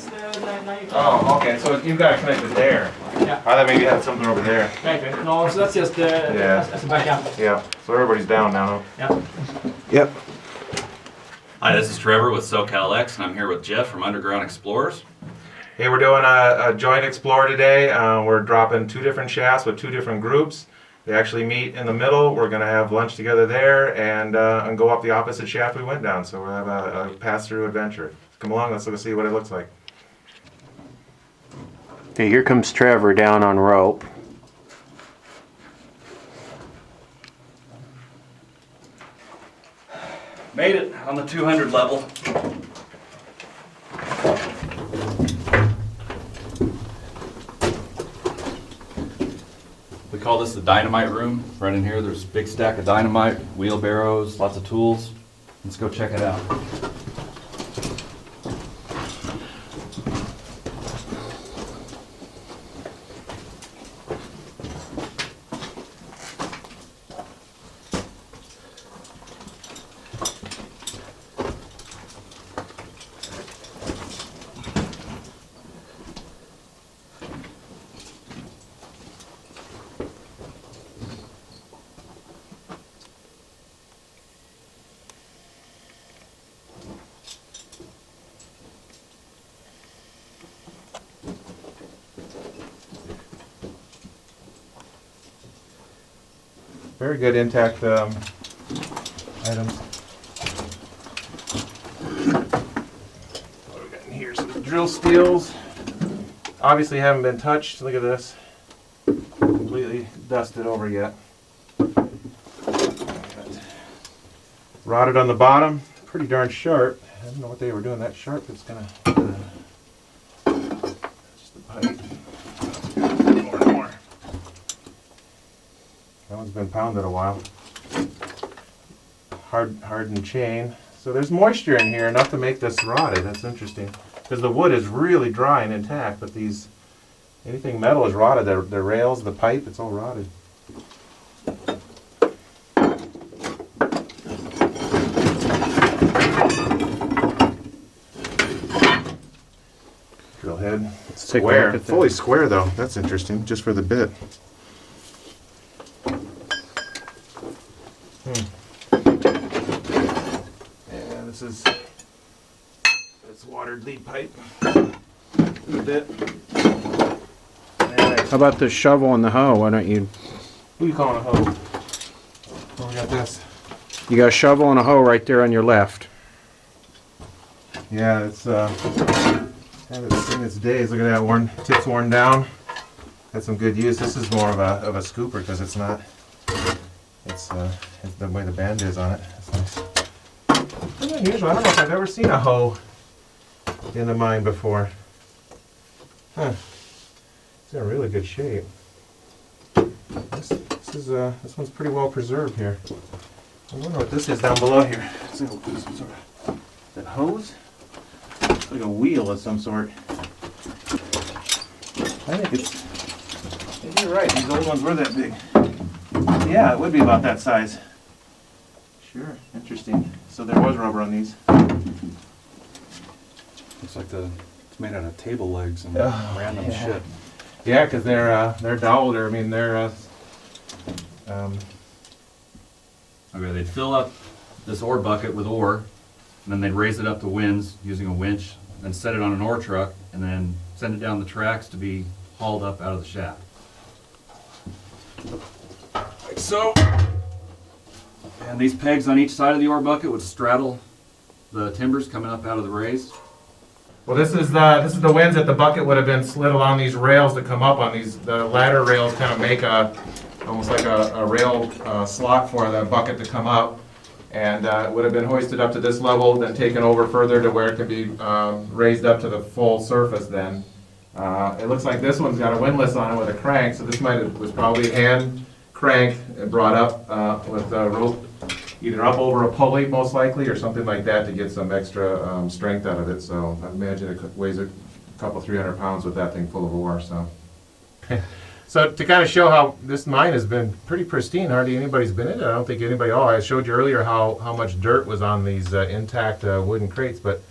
that's now you can. Oh, okay, so you've got to connect it there. Yeah. I thought maybe you had something over there. Maybe. No, so that's just that's a backup. Yeah, so everybody's down now. Yeah. Yep. Hi, this is Trevor with SoCalX, and I'm here with Jeff from Underground Explorers. Hey, we're doing a joint explore today. We're dropping 2 different shafts with 2 different groups. They actually meet in the middle. We're going to have lunch together there and go up the opposite shaft we went down. So we'll have a pass-through adventure. Come along, let's go see what it looks like. Okay, here comes Trevor down on rope. Made it on the 200 level. We call this the dynamite room. Right in here, there's a big stack of dynamite, wheelbarrows, lots of tools. Let's go check it out. Very good intact items. What do we got in here? Some drill steels. Obviously haven't been touched. Look at this. Completely dusted over yet. Rotted on the bottom. Pretty darn sharp. I don't know what they were doing that sharp. It's gonna just the pipe. More and more. That one's been pounded a while. Hardened chain. So there's moisture in here, enough to make this rotted. That's interesting. Because the wood is really dry and intact, but anything metal is rotted. The rails, the pipe, it's all rotted. Drill head. take a Square. look at that. Fully square though. That's interesting, just for the bit. Yeah, this is watered lead pipe. A bit. How about the shovel and the hoe? Why don't you... Who you calling a hoe? Oh, we got this. You got a shovel and a hoe right there on your left. Yeah, it's in its days. Look at that, tips worn down. Had some good use. This is more of a scooper because it's not. It's the way the band is on it. It's nice. It's unusual. I don't know if I've ever seen a hoe in a mine before. Huh. It's in really good shape. This one's pretty well preserved here. I wonder what this is down below here. It's some sort of that hose. It's like a wheel of some sort. I think maybe you're right. These old ones were that big. Yeah, it would be about that size. Sure, interesting. So there was rubber on these. Looks like it's made out of table legs and Oh, random yeah. shit. Yeah, because they're doweled. I mean, Okay, they'd fill up this ore bucket with ore, and then they'd raise it up to winds using a winch, then set it on an ore truck, and then send it down the tracks to be hauled up out of the shaft. Like so. And these pegs on each side of the ore bucket would straddle the timbers coming up out of the raise. Well, this is the winds that the bucket would have been slid along these rails to come up on these. The ladder rails kind of make almost like a rail slot for the bucket to come up, and it would have been hoisted up to this level, then taken over further to where it can be raised up to the full surface. Then it looks like this one's got a windlass on it with a crank, so this was probably hand crank and brought up with a rope, either up over a pulley most likely, or something like that to get some extra strength out of it. So I imagine it weighs a couple 300 pounds with that thing full of ore. So. So to kind of show how this mine has been pretty pristine, hardly anybody's been in it. I don't think anybody. Oh, I showed you earlier how much dirt was on these intact wooden crates, but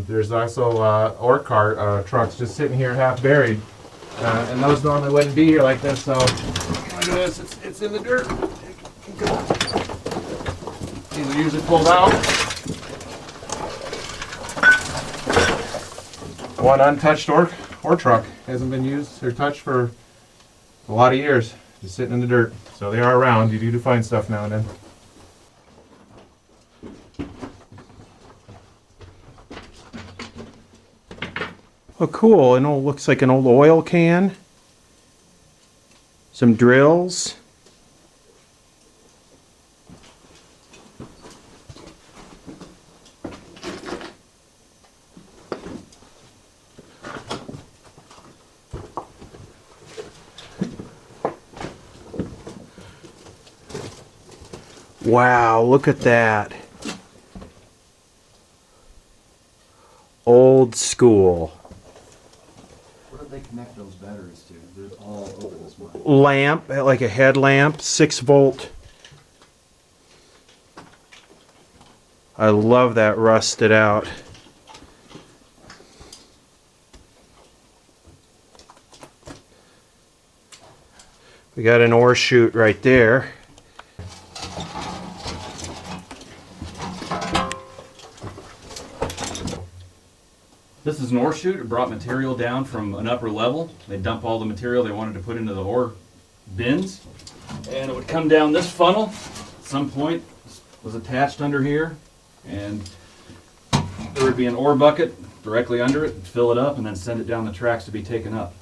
There's also ore cart trucks just sitting here half buried. And those normally wouldn't be here like this, so look at this, it's in the dirt. These are usually pulled out. One untouched ore truck hasn't been used or touched for a lot of years, just sitting in the dirt. So they are around, you do find stuff now and then. Oh, cool. It all looks like an old oil can. Some drills. Wow, look at that. Old school. Where did they connect those batteries to? They're all over this mine. Lamp, like a headlamp, 6-volt. I love that rusted out. We got an ore chute right there. This is an ore chute. It brought material down from an upper level. They dump all the material they wanted to put into the ore bins. And it would come down this funnel. At some point, this was attached under here. And there would be an ore bucket directly under it, fill it up, and then send it down the tracks to be taken up.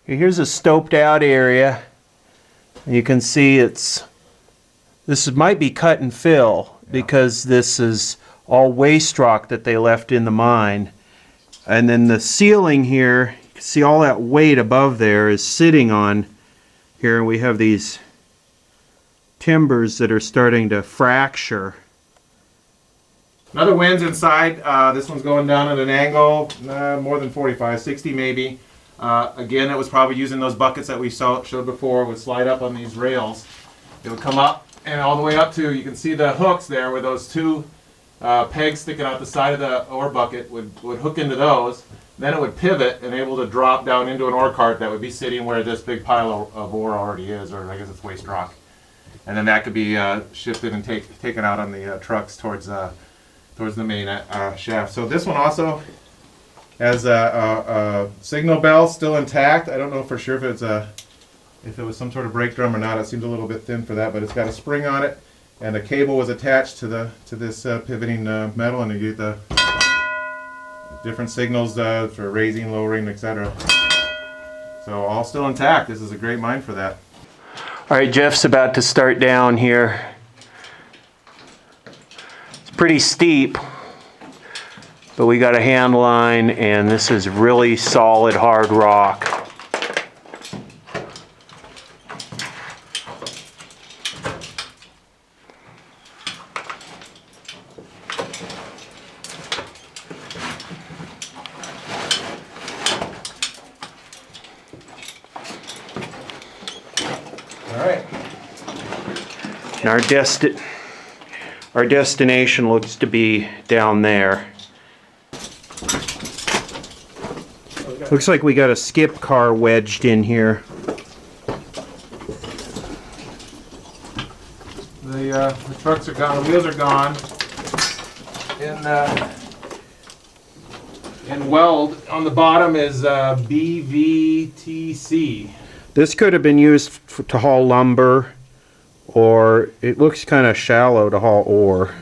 Here's a stoped out area. You can see this might be cut and fill because this is all waste rock that they left in the mine. And then the ceiling here, you can see all that weight above there is sitting on here, and we have these timbers that are starting to fracture. Another win's inside. This one's going down at an angle, more than 45, 60 maybe. Again, it was probably using those buckets that we showed before, would slide up on these rails. It would come up and all the way up to, you can see the hooks there with those two pegs sticking out the side of the ore bucket would hook into those. Then it would pivot and able to drop down into an ore cart that would be sitting where this big pile of ore already is, or I guess it's waste rock. And then that could be shifted and taken out on the trucks towards the main shaft. So this one also has a signal bell still intact. I don't know for sure if it was some sort of brake drum or not. It seems a little bit thin for that, but it's got a spring on it. And a cable was attached to this pivoting metal, and you get the different signals for raising, lowering, etc. So all still intact. This is a great mine for that. All right, Jeff's about to start down here. It's pretty steep, but we got a hand line, and this is really solid, hard rock. All right. And our destination looks to be down there. Looks like we got a skip car wedged in here. The trucks are gone. The wheels are gone. In weld on the bottom is BVTC. This could have been used to haul lumber, or it looks kind of shallow to haul ore.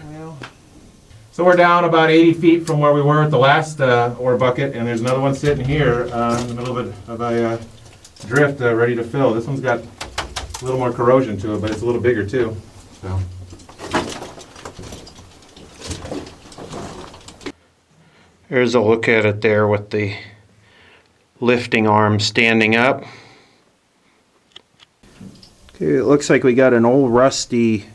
So we're down about 80 feet from where we were at the last ore bucket, and there's another one sitting here in the middle of a drift ready to fill. This one's got a little more corrosion to it, but it's a little bigger too. So. There's a look at it there with the lifting arm standing up. Okay, it looks like we got an old rusty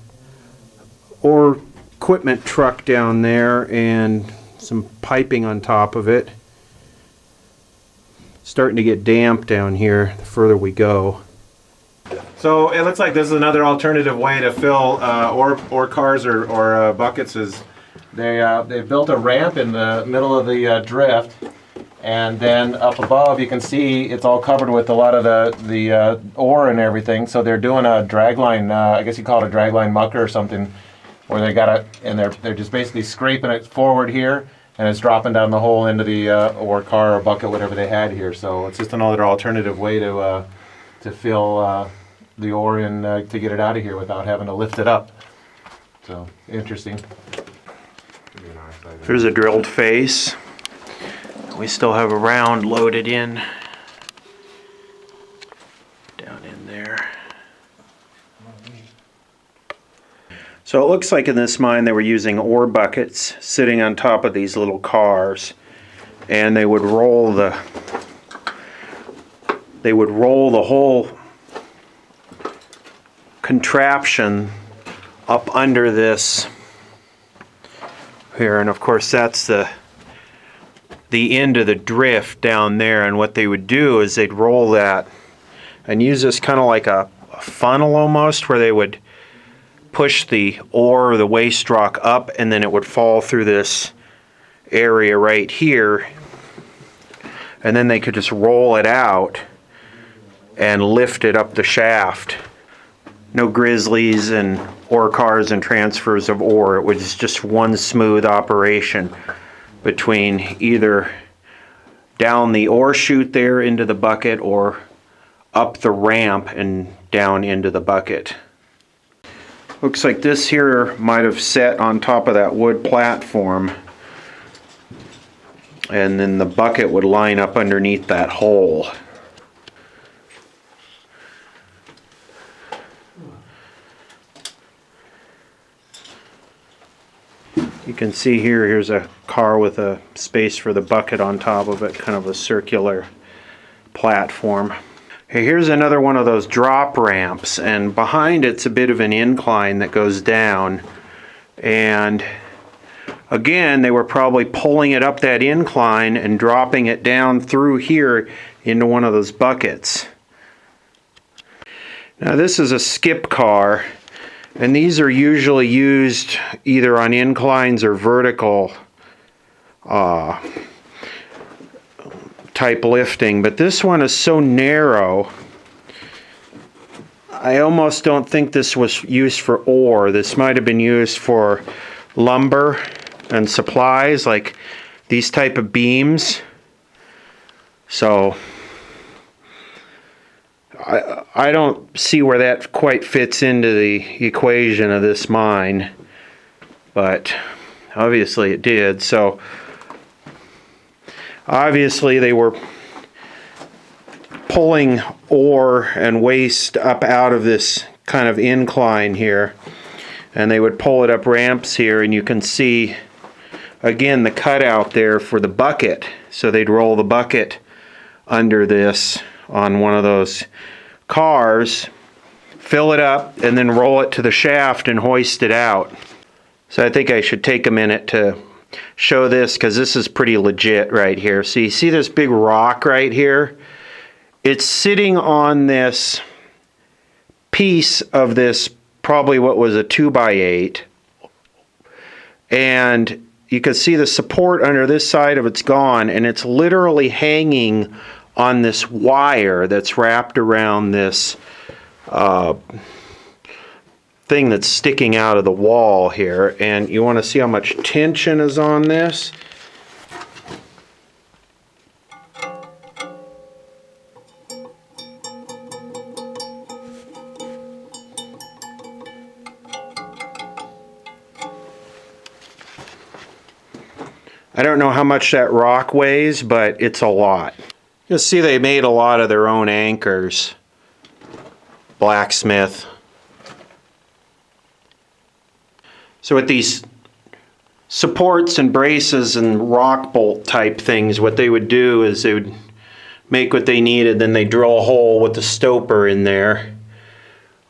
ore equipment truck down there and some piping on top of it. Starting to get damp down here the further we go. So it looks like this is another alternative way to fill ore cars or buckets is They built a ramp in the middle of the drift, and then up above you can see it's all covered with a lot of the ore and everything. So they're doing a dragline, I guess you call it a dragline mucker or something, where they got it, and they're just basically scraping it forward here, and it's dropping down the hole into the ore car or bucket, whatever they had here. So it's just another alternative way to fill the ore in to get it out of here without having to lift it up. So interesting. There's a drilled face. We still have a round loaded in. Down in there. So it looks like in this mine they were using ore buckets sitting on top of these little cars, and they would roll the whole contraption up under this here, and of course that's the end of the drift down there. And what they would do is they'd roll that and use this kind of like a funnel almost, where they would push the ore or the waste rock up, and then it would fall through this area right here, and then they could just roll it out and lift it up the shaft. No grizzlies and ore cars and transfers of ore. It was just one smooth operation between either down the ore chute there into the bucket or up the ramp and down into the bucket. Looks like this here might have set on top of that wood platform, and then the bucket would line up underneath that hole. You can see here's a car with a space for the bucket on top of it, kind of a circular platform. Okay, here's another one of those drop ramps, and behind it's a bit of an incline that goes down, and again they were probably pulling it up that incline and dropping it down through here into one of those buckets. Now this is a skip car, and these are usually used either on inclines or vertical type lifting, but this one is so narrow I almost don't think this was used for ore. This might have been used for lumber and supplies, like these type of beams. So I don't see where that quite fits into the equation of this mine, but obviously it did. So obviously they were pulling ore and waste up out of this kind of incline here, and they would pull it up ramps here, and you can see again the cutout there for the bucket. So they'd roll the bucket under this on one of those cars, fill it up, and then roll it to the shaft and hoist it out. So I think I should take a minute to show this, because this is pretty legit right here. So you see this big rock right here? It's sitting on this piece of this, probably what was a 2x8, and you can see the support under this side of it's gone, and it's literally hanging on this wire that's wrapped around this thing that's sticking out of the wall here. And you want to see how much tension is on this. I don't know how much that rock weighs, but it's a lot. You'll see they made a lot of their own anchors. Blacksmith. So with these supports and braces and rock bolt type things, what they would do is they would make what they needed, then they drill a hole with the stopper in there,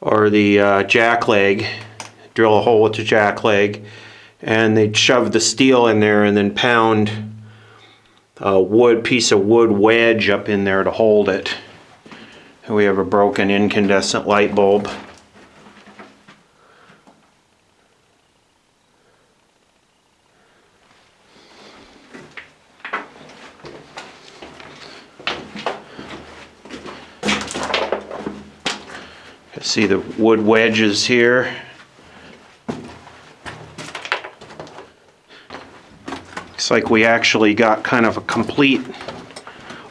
or the jack leg, drill a hole with the jack leg, and they'd shove the steel in there and then pound a piece of wood wedge up in there to hold it. And we have a broken incandescent light bulb. See the wood wedges here. Looks like we actually got kind of a complete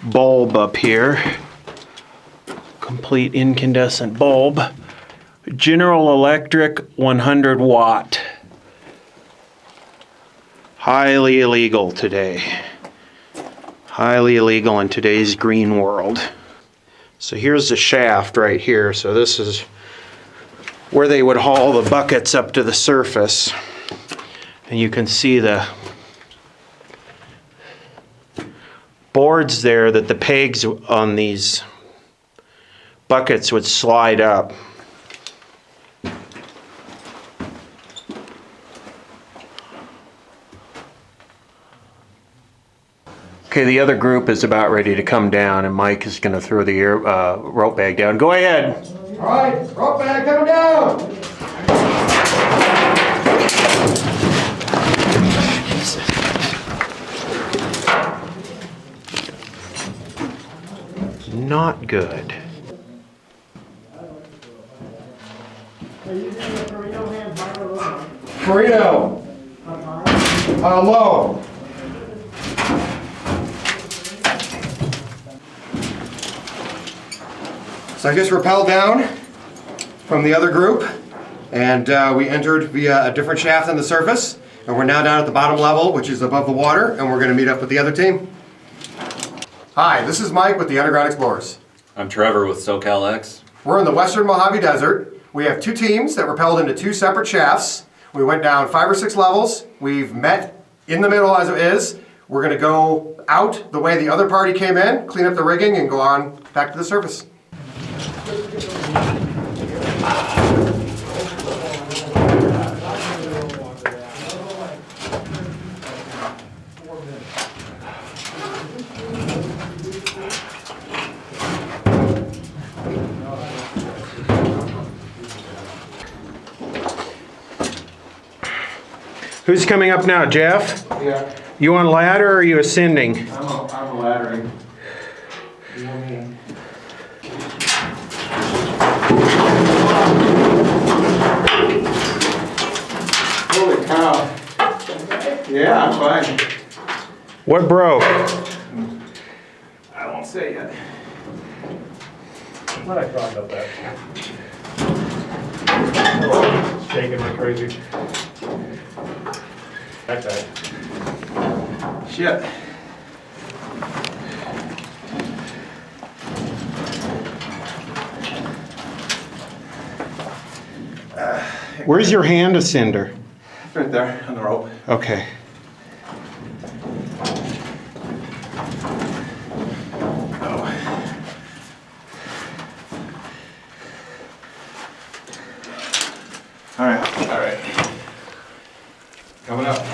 bulb up here. Complete incandescent bulb. General Electric 100 watt. Highly illegal today. Highly illegal in today's green world. So here's the shaft right here. So this is where they would haul the buckets up to the surface. And you can see the boards there that the pegs on these buckets would slide up. Okay, the other group is about ready to come down, and Mike is going to throw the rope bag down. Go ahead. All right, rope bag coming down. Not good. Marino. Low. So I just rappelled down from the other group, and we entered via a different shaft than the surface, and we're now down at the bottom level, which is above the water, and we're going to meet up with the other team. Hi, this is Mike with the Underground Explorers. I'm Trevor with SoCalX. We're in the western Mojave Desert. We have two teams that rappelled into two separate shafts. We went down 5 or 6 levels. We've met in the middle as it is. We're going to go out the way the other party came in, clean up the rigging, and go on back to the surface. Who's coming up now, Jeff? Yeah, You on ladder or are you ascending? I'm a laddering. Holy cow. Yeah, I'm fine. What broke? I won't say yet. What I thought about that. Shaking like crazy. Okay. Shit. Where's your hand ascender? Right there on the rope. Okay. All right. Coming up.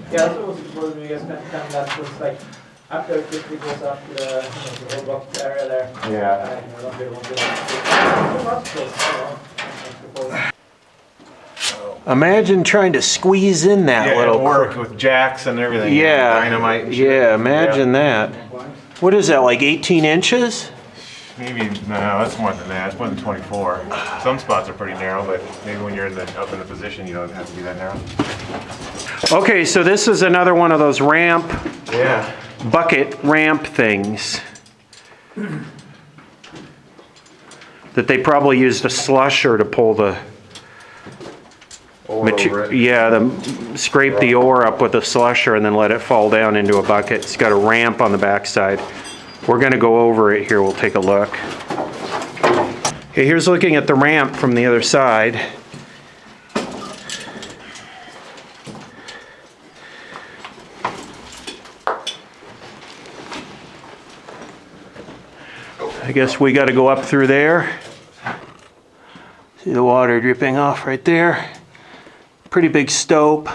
Yeah, that's what was supposed to be, I spent time, that was like, after it quickly goes up to the whole box area there. Yeah. Imagine trying to squeeze in that Yeah, little. it'll work with jacks and everything. Yeah. Dynamite and shit. Yeah, imagine that. What is that, like 18 inches? Maybe, no, that's more than that. It's more than 24. Some spots are pretty narrow, but maybe when you're up in the position, you don't have to be that narrow. Okay, so this is another one of those Yeah. bucket ramp things that they probably used a slusher to pull the scrape the ore up with a slusher and then let it fall down into a bucket. It's got a ramp on the backside. We're gonna go over it here, we'll take a look. Okay, here's looking at the ramp from the other side. I guess we gotta go up through there. See the water dripping off right there. Pretty big stope.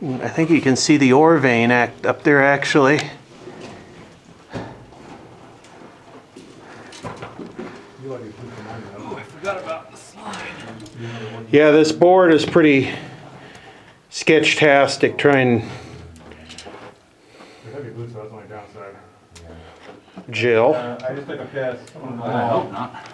I think you can see the ore vein up there actually. Oh, I forgot about the slide. Yeah, this board is pretty sketch-tastic trying. Heavy boots, that's the only downside. Jill. I just took a piss. I hope not.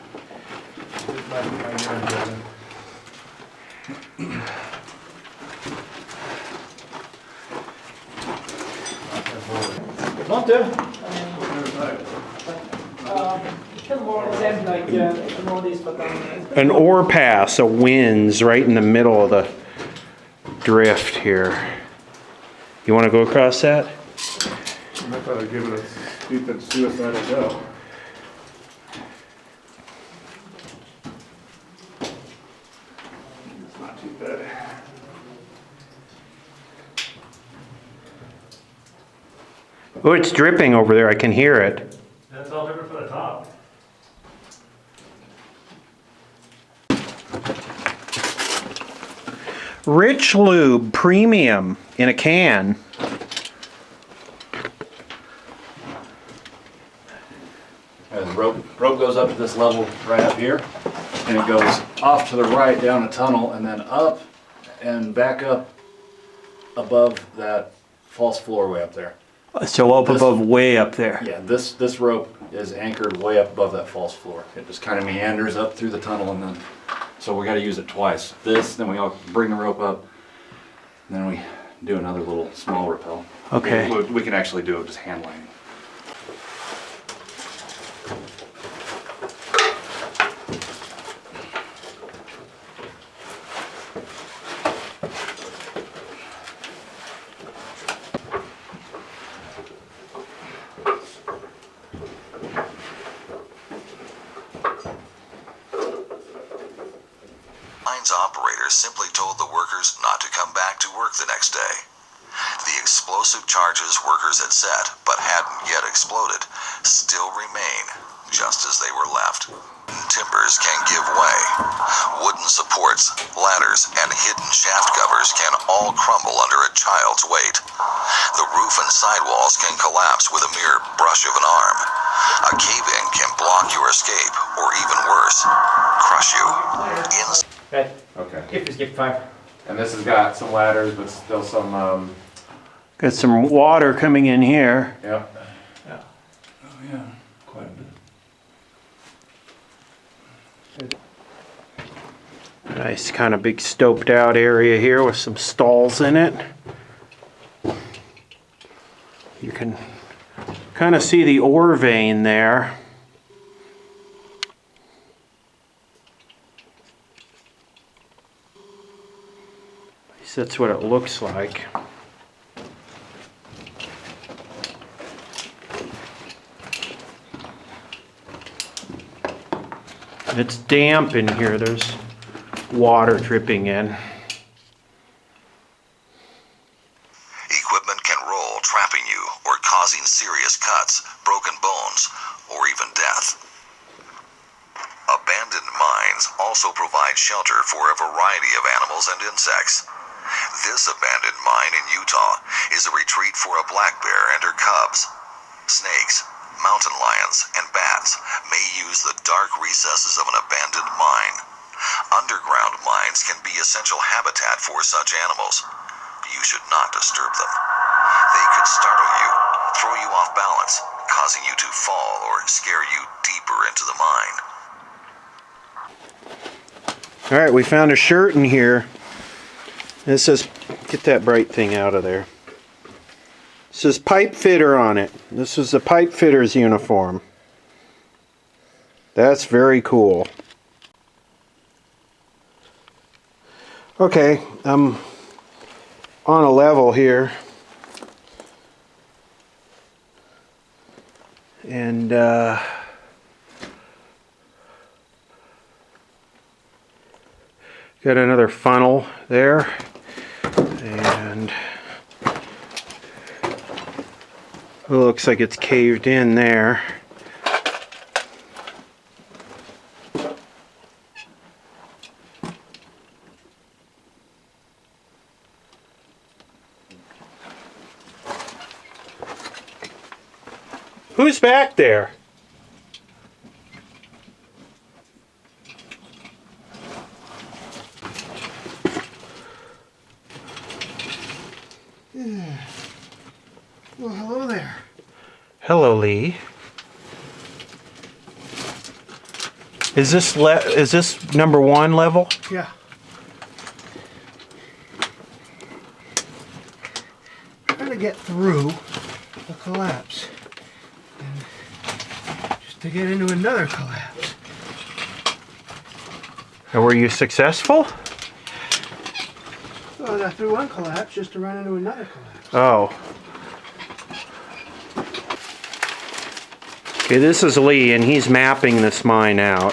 Want to? Kan vara them like more this, but An ore pass, a winds right in the middle of the drift here. You want to go across that? I thought I'd give it a stupid suicidal go. It's not too bad. Oh, it's dripping over there. I can hear it. That's all different for the top. Rich Lube Premium in a can. The rope goes up to this level right up here, and it goes off to the right down a tunnel, and then up and back up above that false floor way up there. So up This- above, way up there. Yeah, this rope is anchored way up above that false floor. It just kind of meanders up through the tunnel, and then, so we gotta use it twice. This, then we all bring the rope up, and then we do another little small rappel. Okay. We can actually do it just hand lining. Mines operators simply told the workers not to come back to work the next day. The explosive charges workers had set, but hadn't yet exploded, still remain just as they were left. Timbers can give way. Wooden supports, ladders, and hidden shaft covers can all crumble under a child's weight. The roof and sidewalls can collapse with a mere brush of an arm. A cave-in can block your escape, or even worse, crush you. right. Okay. If we skip 5. And this has got some ladders, but still some, Got some water coming in here. yep. Oh yeah, quite a bit. Nice kind of big stoped out area here with some stalls in it. You can kind of see the ore vein there. At least that's what it looks like. It's damp in here. There's water dripping in. Equipment can roll, trapping you or causing serious cuts, broken bones, or even death. Abandoned mines also provide shelter for a variety of animals and insects. This abandoned mine in Utah is a retreat for a black bear and her cubs. Snakes, mountain lions, and bats may use the dark recesses of an abandoned mine. Underground mines can be essential habitat for such animals. You should not disturb them. They could startle you, throw you off balance, causing you to fall or scare you deeper into the mine. All right, we found a shirt in here. It says, get that bright thing out of there. It says pipe fitter on it. This is the pipe fitter's uniform. That's very cool. Okay, I'm on a level here. And got another funnel there, and it looks like it's caved in there. Who's back there? Hello, Lee. Is this number 1 level? Yeah. Trying to get through a collapse. And just to get into another collapse. And were you successful? So I got through one collapse just to run into another collapse. Oh. Okay, this is Lee, and he's mapping this mine out.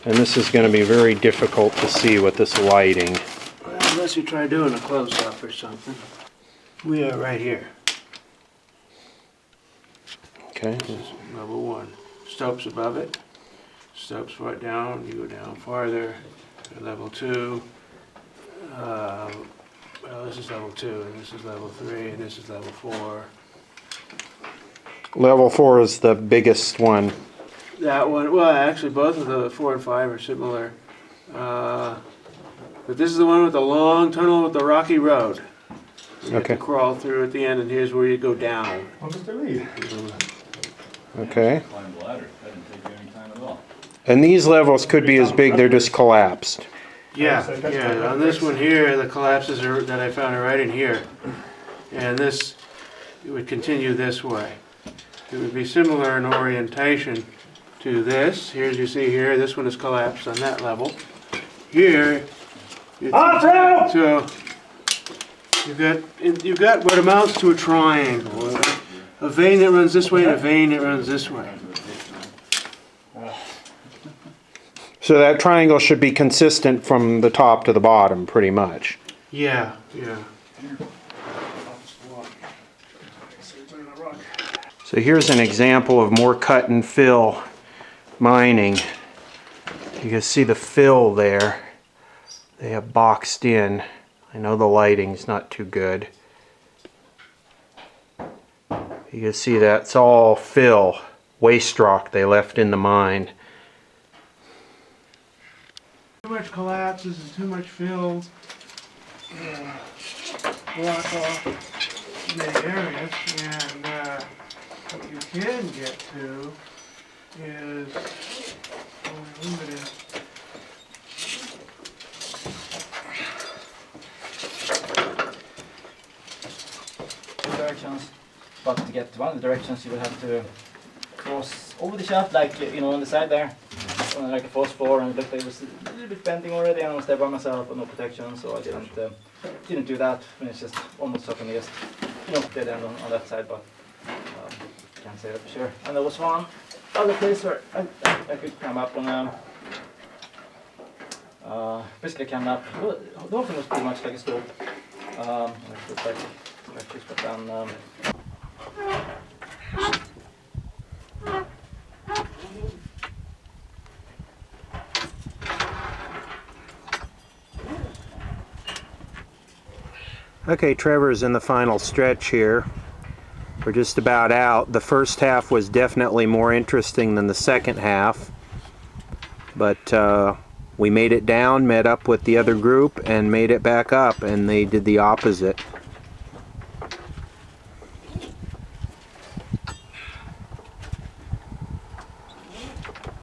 And this is going to be very difficult to see with this lighting. Well, unless you try doing a close-up or something. We are right here. Okay. This is level 1. Stopes above it. Stopes right down. You go down farther. Level 2. Well, this is level 2, and this is level 3, and this is level 4. Level 4 is the biggest one. That one, well, actually, both of the 4 and 5 are similar. But this is the one with the long tunnel with the rocky road. You have Okay. to crawl through at the end, and here's where you go down. Oh, Mr. Lee. Okay. Climbed the ladder, that didn't take you any time at all. And these levels could be as big, they're just collapsed. Yeah, yeah. On this one here, the collapses are, that I found are right in here. And this, it would continue this way. It would be similar in orientation to this. Here, as you see here, this one is collapsed on that level. Here, so you've got what amounts to a triangle. A vein that runs this way and a vein that runs this way. So that triangle should be consistent from the top to the bottom, pretty much. Yeah, yeah. So here's an example of more cut and fill mining. You can see the fill there. They have boxed in. I know the lighting's not too good. You can see that's all fill, waste rock they left in the mine. Too much collapses and too much fills. Block off many areas, and what you can get to is only limited. Directions, but to get to one of the directions you will have to cross over the shaft, like on the side there, on like a false floor, and it looked like it was a little bit bending already, and I was there by myself with no protection, so I didn't do that. And it's just almost up and just dead end on that side, but can't say that for sure. And there was one other place where I could climb up on basically climb up. Well, the whole thing was pretty much like a slope. It looked like stretches, but then Okay, Trevor's in the final stretch here. We're just about out. The first half was definitely more interesting than the second half. But we made it down, met up with the other group, and made it back up, and they did the opposite.